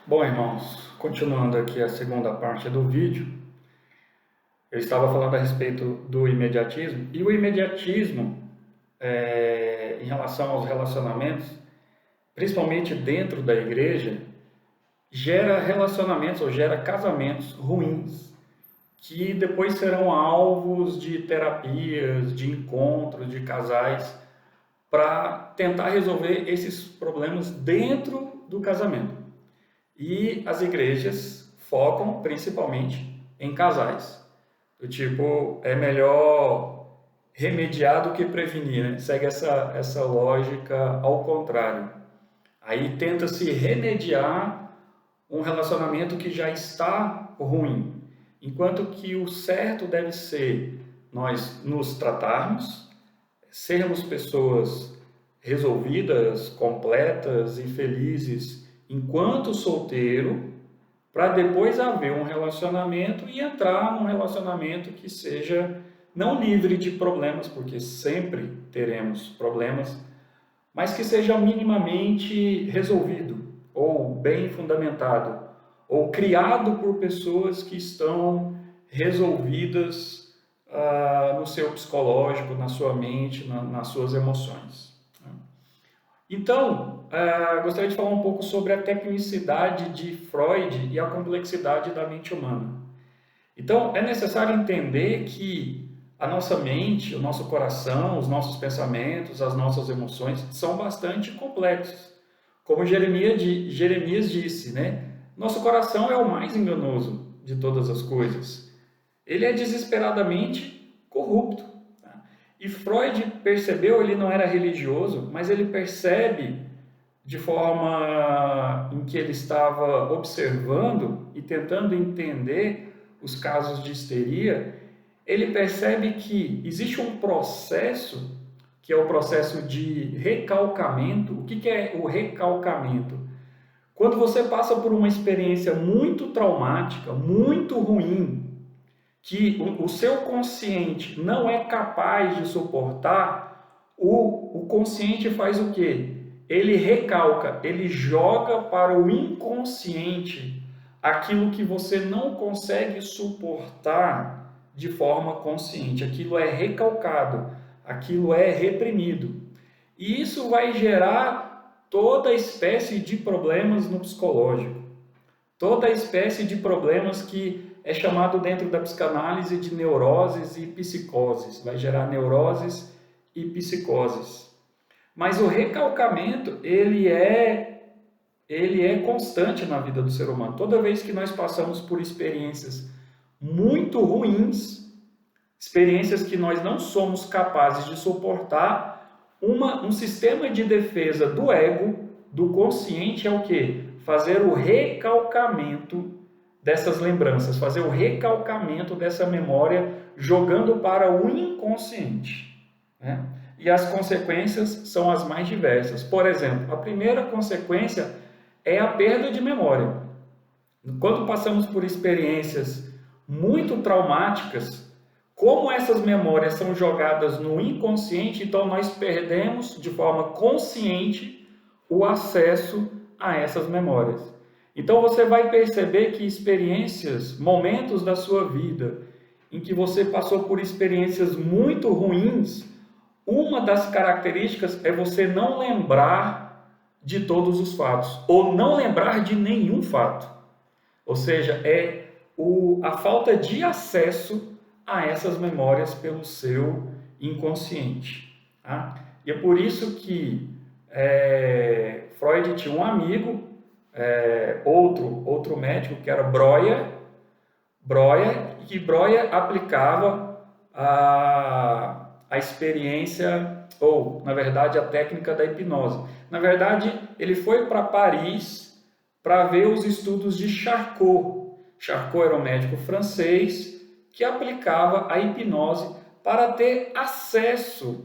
Bom, irmãos, continuando aqui a segunda parte do vídeo, eu estava falando a respeito do imediatismo, e o imediatismo, em relação aos relacionamentos, principalmente dentro da igreja, gera relacionamentos ou gera casamentos ruins, que depois serão alvos de terapias, de encontros de casais, para tentar resolver esses problemas dentro do casamento. E as igrejas focam principalmente em casais. Do tipo, é melhor remediar do que prevenir, né? Segue essa lógica ao contrário. Aí tenta-se remediar um relacionamento que já está ruim. Enquanto que o certo deve ser nós nos tratarmos, sermos pessoas resolvidas, completas e felizes enquanto solteiro, para depois haver um relacionamento e entrar num relacionamento que seja não livre de problemas, porque sempre teremos problemas, mas que seja minimamente resolvido, ou bem fundamentado, ou criado por pessoas que estão resolvidas no seu psicológico, na sua mente, nas suas emoções. Então, gostaria de falar um pouco sobre a tecnicidade de Freud e a complexidade da mente humana. Então, é necessário entender que a nossa mente, o nosso coração, os nossos pensamentos, as nossas emoções são bastante complexos. Como Jeremias disse, né? Nosso coração é o mais enganoso de todas as coisas. Ele é desesperadamente corrupto. E Freud percebeu, ele não era religioso, mas ele percebe de forma em que ele estava observando e tentando entender os casos de histeria, ele percebe que existe um processo, que é o processo de recalcamento. O que é o recalcamento? Quando você passa por uma experiência muito traumática, muito ruim, que o seu consciente não é capaz de suportar, o consciente faz o quê? Ele recalca, ele joga para o inconsciente aquilo que você não consegue suportar de forma consciente. Aquilo é recalcado, aquilo é reprimido. E isso vai gerar toda espécie de problemas no psicológico, toda espécie de problemas que é chamado dentro da psicanálise de neuroses e psicoses, vai gerar neuroses e psicoses. Mas o recalcamento, ele é constante na vida do ser humano. Toda vez que nós passamos por experiências muito ruins, experiências que nós não somos capazes de suportar, um sistema de defesa do ego, do consciente, é o quê? Fazer o recalcamento dessas lembranças, fazer o recalcamento dessa memória, jogando para o inconsciente, né? E as consequências são as mais diversas. Por exemplo, a primeira consequência é a perda de memória. Quando passamos por experiências muito traumáticas, como essas memórias são jogadas no inconsciente, então nós perdemos de forma consciente o acesso a essas memórias. Então você vai perceber que experiências, momentos da sua vida em que você passou por experiências muito ruins, uma das características é você não lembrar de todos os fatos, ou não lembrar de nenhum fato. Ou seja, é a falta de acesso a essas memórias pelo seu inconsciente. Tá? E é por isso que Freud tinha um amigo, outro médico, que era Breuer, e que Breuer aplicava a experiência, ou, na verdade, a técnica da hipnose. Na verdade, ele foi para Paris para ver os estudos de Charcot. Charcot era um médico francês que aplicava a hipnose para ter acesso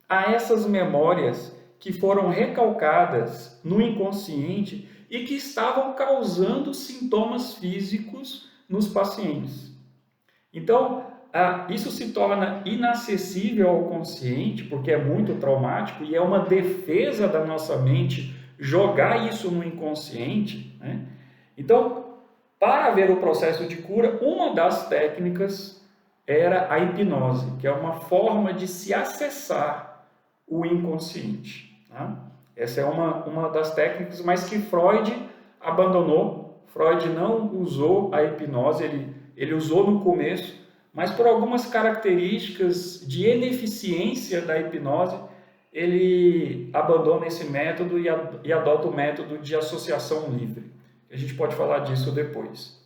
a essas memórias que foram recalcadas no inconsciente e que estavam causando sintomas físicos nos pacientes. Então, isso se torna inacessível ao consciente, porque é muito traumático e é uma defesa da nossa mente jogar isso no inconsciente, né? Então, para ver o processo de cura, uma das técnicas era a hipnose, que é uma forma de se acessar o inconsciente. Tá? Essa é uma das técnicas, mas que Freud abandonou. Freud não usou a hipnose, ele usou no começo, mas por algumas características de ineficiência da hipnose, ele abandona esse método e adota o método de associação livre. A gente pode falar disso depois.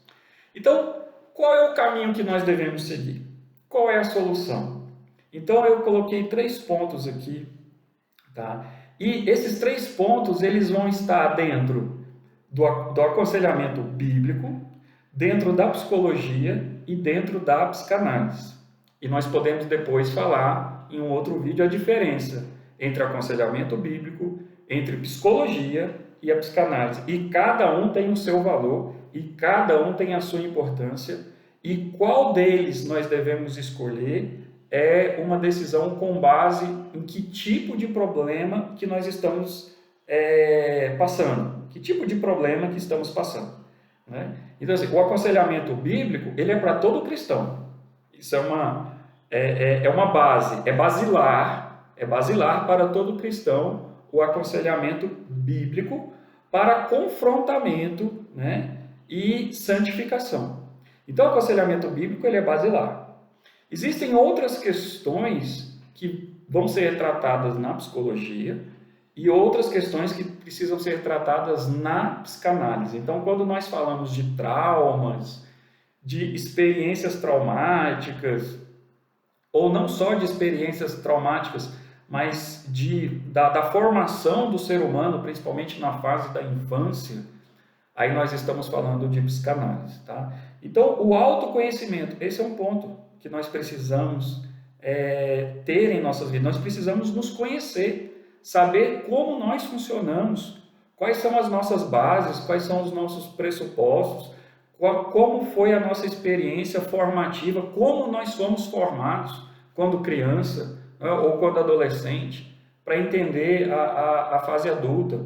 Então, qual é o caminho que nós devemos seguir? Qual é a solução? Então, eu coloquei 3 pontos aqui, tá? E esses 3 pontos, eles vão estar dentro do aconselhamento bíblico, dentro da psicologia e dentro da psicanálise. E nós podemos depois falar em um outro vídeo a diferença entre aconselhamento bíblico, entre psicologia e a psicanálise. E cada um tem o seu valor e cada um tem a sua importância. E qual deles nós devemos escolher é uma decisão com base em que tipo de problema que nós estamos passando. Que tipo de problema que estamos passando. Né? Então, assim, o aconselhamento bíblico, ele é para todo cristão. Isso é uma base, é basilar para todo cristão o aconselhamento bíblico para confrontamento, né, e santificação. Então, o aconselhamento bíblico ele é basilar. Existem outras questões que vão ser tratadas na psicologia e outras questões que precisam ser tratadas na psicanálise. Então, quando nós falamos de traumas, de experiências traumáticas, ou não só de experiências traumáticas, mas da formação do ser humano, principalmente na fase da infância, aí nós estamos falando de psicanálise. Tá? Então, o autoconhecimento, esse é um ponto que nós precisamos ter em nossas vidas. Nós precisamos nos conhecer, saber como nós funcionamos, quais são as nossas bases, quais são os nossos pressupostos, como foi a nossa experiência formativa, como nós fomos formados quando criança ou quando adolescente, para entender a fase adulta.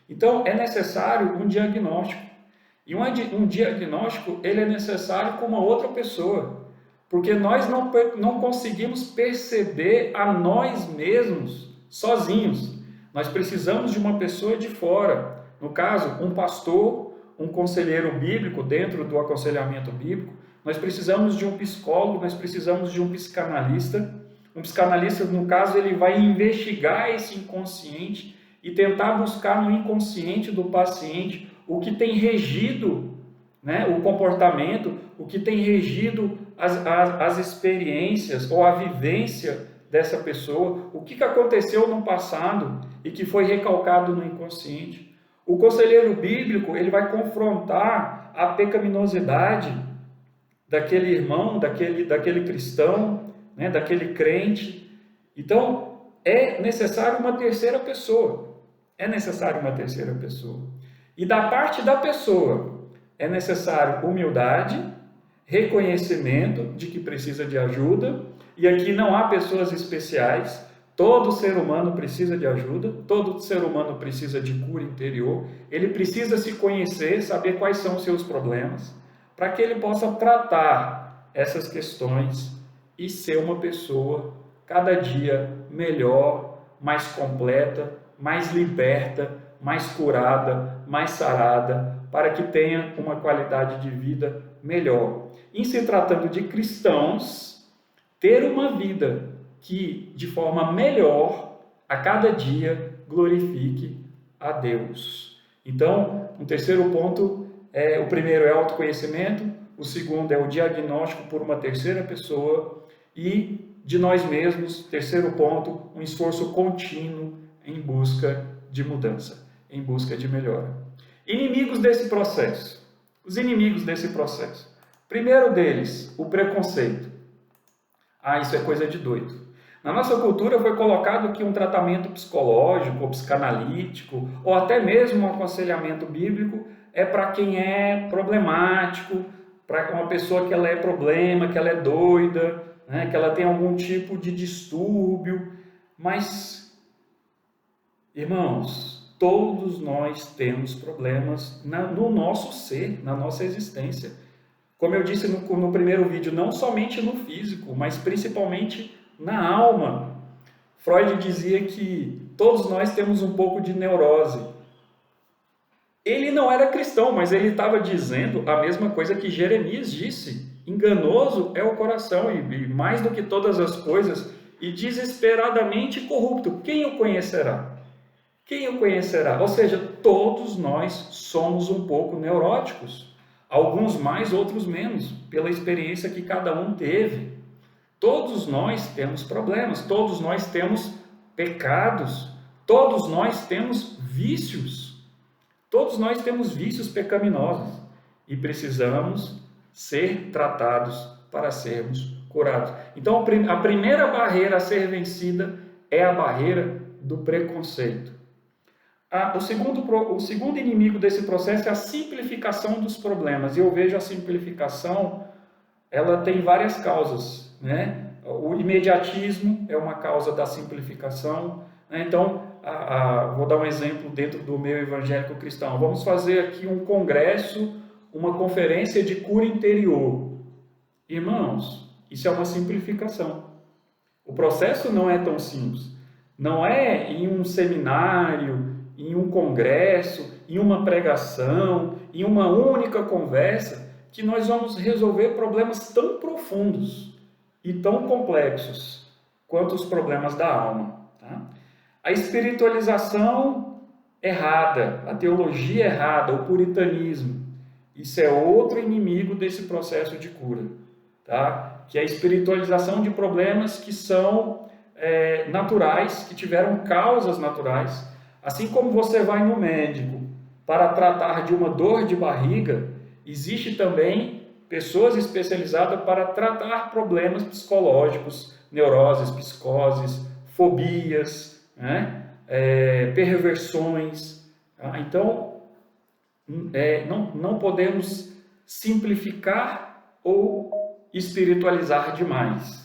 Então, é necessário um diagnóstico. E um diagnóstico ele é necessário com uma outra pessoa, porque nós não conseguimos perceber a nós mesmos sozinhos. Nós precisamos de uma pessoa de fora. No caso, um pastor, um conselheiro bíblico dentro do aconselhamento bíblico. Nós precisamos de um psicólogo, nós precisamos de um psicanalista. Um psicanalista, no caso, ele vai investigar esse inconsciente e tentar buscar no inconsciente do paciente o que tem regido, né, o comportamento, o que tem regido as experiências ou a vivência dessa pessoa, o que aconteceu no passado e que foi recalcado no inconsciente. O conselheiro bíblico ele vai confrontar a pecaminosidade daquele irmão, daquele cristão, né, daquele crente. Então, é necessário uma terceira pessoa. É necessário uma terceira pessoa. E da parte da pessoa, é necessário humildade, reconhecimento de que precisa de ajuda. E aqui não há pessoas especiais. Todo ser humano precisa de ajuda. Todo ser humano precisa de cura interior. Ele precisa se conhecer, saber quais são os seus problemas, para que ele possa tratar essas questões e ser uma pessoa cada dia melhor, mais completa, mais liberta, mais curada, mais sarada, para que tenha uma qualidade de vida melhor. Em se tratando de cristãos, ter uma vida que, de forma melhor, a cada dia, glorifique a Deus. Então, um terceiro ponto, o primeiro é autoconhecimento, o segundo é o diagnóstico por uma terceira pessoa e de nós mesmos, terceiro ponto, um esforço contínuo em busca de mudança, em busca de melhora. Inimigos desse processo. Os inimigos desse processo. Primeiro deles, o preconceito. Isso é coisa de doido. Na nossa cultura foi colocado que um tratamento psicológico ou psicanalítico, ou até mesmo um aconselhamento bíblico, é para quem é problemático, para uma pessoa que ela é problema, que ela é doida, né, que ela tem algum tipo de distúrbio. Mas, irmãos, todos nós temos problemas no nosso ser, na nossa existência. Como eu disse no primeiro vídeo, não somente no físico, mas principalmente na alma. Freud dizia que todos nós temos um pouco de neurose. Ele não era cristão, mas ele estava dizendo a mesma coisa que Jeremias disse. Enganoso é o coração, e mais do que todas as coisas, e desesperadamente corrupto. Quem o conhecerá? Quem o conhecerá? Ou seja, todos nós somos um pouco neuróticos. Alguns mais, outros menos, pela experiência que cada um teve. Todos nós temos problemas, todos nós temos pecados, todos nós temos vícios. Todos nós temos vícios pecaminosos e precisamos ser tratados para sermos curados. Então, a primeira barreira a ser vencida é a barreira do preconceito. O segundo inimigo desse processo é a simplificação dos problemas. E eu vejo a simplificação, ela tem várias causas, né? O imediatismo é uma causa da simplificação, né? Então, vou dar um exemplo dentro do meio evangélico cristão. Vamos fazer aqui um congresso, uma conferência de cura interior. Irmãos, isso é uma simplificação. O processo não é tão simples. Não é em um seminário, em um congresso, em uma pregação, em uma única conversa, que nós vamos resolver problemas tão profundos e tão complexos quanto os problemas da alma. Tá? A espiritualização errada, a teologia errada, o puritanismo, isso é outro inimigo desse processo de cura. Tá? Que é a espiritualização de problemas que são naturais, que tiveram causas naturais. Assim como você vai no médico para tratar de uma dor de barriga, existe também pessoas especializadas para tratar problemas psicológicos, neuroses, psicoses, fobias, né? Perversões. Tá? Então, não podemos simplificar ou espiritualizar demais.